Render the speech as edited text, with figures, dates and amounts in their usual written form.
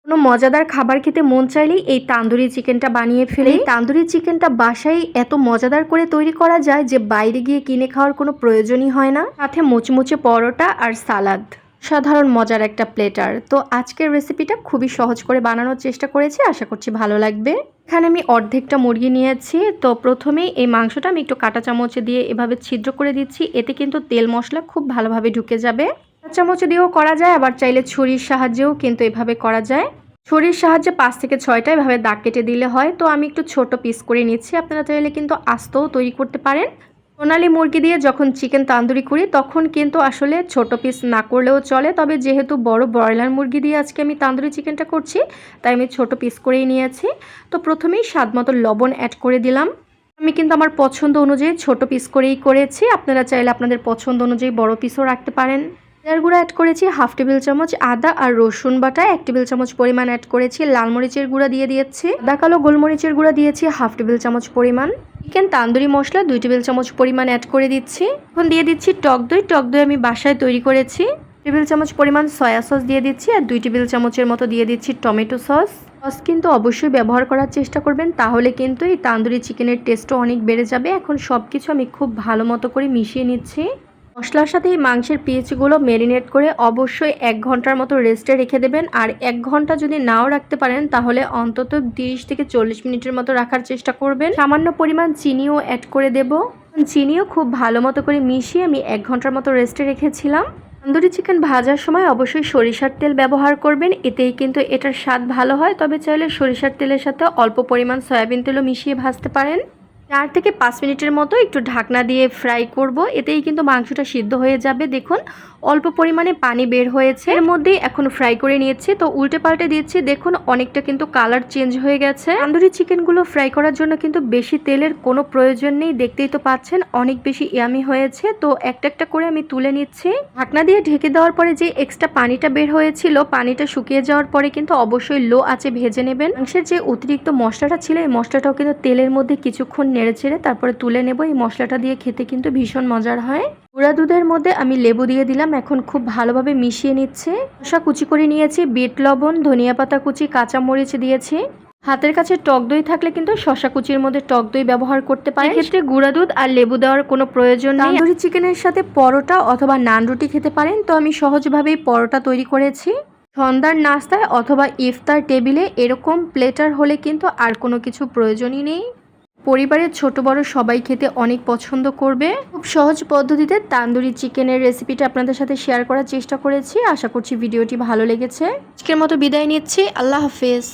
কোনো মজাদার খাবার খেতে মন চাইলেই এই তান্দুরি চিকেনটা বানিয়ে ফেলে। এই তান্দুরি চিকেনটা বাসায় এত মজাদার করে তৈরি করা যায় যে বাইরে গিয়ে কিনে খাওয়ার কোনো প্রয়োজনই হয় না। সাথে মুচমুচে পরোটা আর সালাদ, সাধারণ মজার একটা প্লেটার। তো আজকের রেসিপিটা খুবই সহজ করে বানানোর চেষ্টা করেছি, আশা করছি ভালো লাগবে। এখানে আমি অর্ধেকটা মুরগি নিয়েছি। তো প্রথমেই এই মাংসটা আমি একটু কাঁটা চামচে দিয়ে এভাবে ছিদ্র করে দিচ্ছি, এতে কিন্তু তেল মশলা খুব ভালোভাবে ঢুকে যাবে। কাঁটা চামচে দিয়েও করা যায়, আবার চাইলে ছুরির সাহায্যেও কিন্তু এভাবে করা যায়। ছুরির সাহায্যে 5 থেকে 6টা এভাবে দাগ কেটে দিলে হয়। তো আমি একটু ছোট পিস করে নিচ্ছি, আপনারা চাইলে কিন্তু আস্তেও তৈরি করতে পারেন। সোনালি মুরগি দিয়ে যখন চিকেন তান্দুরি করি তখন কিন্তু আসলে ছোট পিস না করলেও চলে, তবে যেহেতু বড় ব্রয়লার মুরগি দিয়ে আজকে আমি তান্দুরি চিকেনটা করছি তাই আমি ছোট পিস করেই নিয়েছি। তো প্রথমেই স্বাদ মতো লবণ অ্যাড করে দিলাম। আমি কিন্তু আমার পছন্দ অনুযায়ী ছোট পিস করেই করেছি, আপনারা চাইলে আপনাদের পছন্দ অনুযায়ী বড় পিসও রাখতে পারেন। জিরার গুঁড়া অ্যাড করেছি 1/2 টেবিল চামচ, আদা আর রসুন বাটা 1 টেবিল চামচ পরিমাণ অ্যাড করেছি, লাল মরিচের গুঁড়া দিয়ে দিয়েছি, আদা কালো গোলমরিচের গুঁড়া দিয়েছি 1/2 টেবিল চামচ পরিমাণ, চিকেন তান্দুরি মশলা 2 টেবিল চামচ পরিমাণ অ্যাড করে দিচ্ছি। এখন দিয়ে দিচ্ছি টক দই। টক দই আমি বাসায় তৈরি করেছি। টেবিল চামচ পরিমাণ সয়া সস দিয়ে দিচ্ছি, আর 2 টেবিল চামচের মতো দিয়ে দিচ্ছি টমেটো সস। সস কিন্তু অবশ্যই ব্যবহার করার চেষ্টা করবেন, তাহলে কিন্তু এই তান্দুরি চিকেনের টেস্টও অনেক বেড়ে যাবে। এখন সব কিছু আমি খুব ভালো মতো করে মিশিয়ে নিচ্ছি। মশলার সাথে এই মাংসের পিসগুলো ম্যারিনেট করে অবশ্যই 1 ঘন্টার মতো রেস্টে রেখে দেবেন। আর 1 ঘন্টা যদি নাও রাখতে পারেন তাহলে অন্তত 30 থেকে 40 মিনিটের মতো রাখার চেষ্টা করবেন। সামান্য পরিমাণ চিনিও অ্যাড করে দেব। চিনিও খুব ভালো মতো করে মিশিয়ে আমি 1 ঘন্টার মতো রেস্টে রেখেছিলাম। তন্দুরি চিকেন ভাজার সময় অবশ্যই সরিষার তেল ব্যবহার করবেন, এতেই কিন্তু এটার স্বাদ ভালো হয়। তবে চাইলে সরিষার তেলের সাথে অল্প পরিমাণ সয়াবিন তেলও মিশিয়ে ভাজতে পারেন। 4 থেকে 5 মিনিটের মতো একটু ঢাকনা দিয়ে ফ্রাই করব, এতেই কিন্তু মাংসটা সিদ্ধ হয়ে যাবে। দেখুন অল্প পরিমাণে পানি বের হয়েছে, এর মধ্যেই এখন ফ্রাই করে নিয়েছি। তো উল্টে পাল্টে দিচ্ছি, দেখুন অনেকটা কিন্তু কালার চেঞ্জ হয়ে গেছে। তান্দুরি চিকেনগুলো ফ্রাই করার জন্য কিন্তু বেশি তেলের কোনো প্রয়োজন নেই, দেখতেই তো পাচ্ছেন অনেক বেশি ইয়ামি হয়েছে। তো একটা একটা করে আমি তুলে নিচ্ছি। ঢাকনা দিয়ে ঢেকে দেওয়ার পরে যে এক্সট্রা পানিটা বের হয়েছিল, পানিটা শুকিয়ে যাওয়ার পরে কিন্তু অবশ্যই লো আঁচে ভেজে নেবেন। মাংসের যে অতিরিক্ত মশলাটা ছিল এই মশলাটাও কিন্তু তেলের মধ্যে কিছুক্ষণ নেড়ে ছেড়ে তারপরে তুলে নেব। এই মশলাটা দিয়ে খেতে কিন্তু ভীষণ মজার হয়। গুঁড়া দুধের মধ্যে আমি লেবু দিয়ে দিলাম, এখন খুব ভালোভাবে মিশিয়ে নিচ্ছে। শসা কুচি করে নিয়েছি, বিট লবণ, ধনিয়া পাতা কুচি, কাঁচা মরিচ দিয়েছি। হাতের কাছে টক দই থাকলে কিন্তু শসা কুচির মধ্যে টক দই ব্যবহার করতে পারেন। এক্ষেত্রে গুঁড়া দুধ আর লেবু দেওয়ার কোনো প্রয়োজন নেই। তান্দুরি চিকেনের সাথে পরোটা অথবা নান রুটি খেতে পারেন। তো আমি সহজভাবেই পরোটা তৈরি করেছি। সন্ধ্যার নাস্তায় অথবা ইফতার টেবিলে এরকম প্লেটার হলে কিন্তু আর কোনো কিছু প্রয়োজনই নেই। পরিবারের ছোট বড় সবাই খেতে অনেক পছন্দ করবে। খুব সহজ পদ্ধতিতে তান্দুরি চিকেনের রেসিপিটা আপনাদের সাথে শেয়ার করার চেষ্টা করেছি, আশা করছি ভিডিওটি ভালো লেগেছে। আজকের মতো বিদায় নিচ্ছি, আল্লাহ হাফেজ।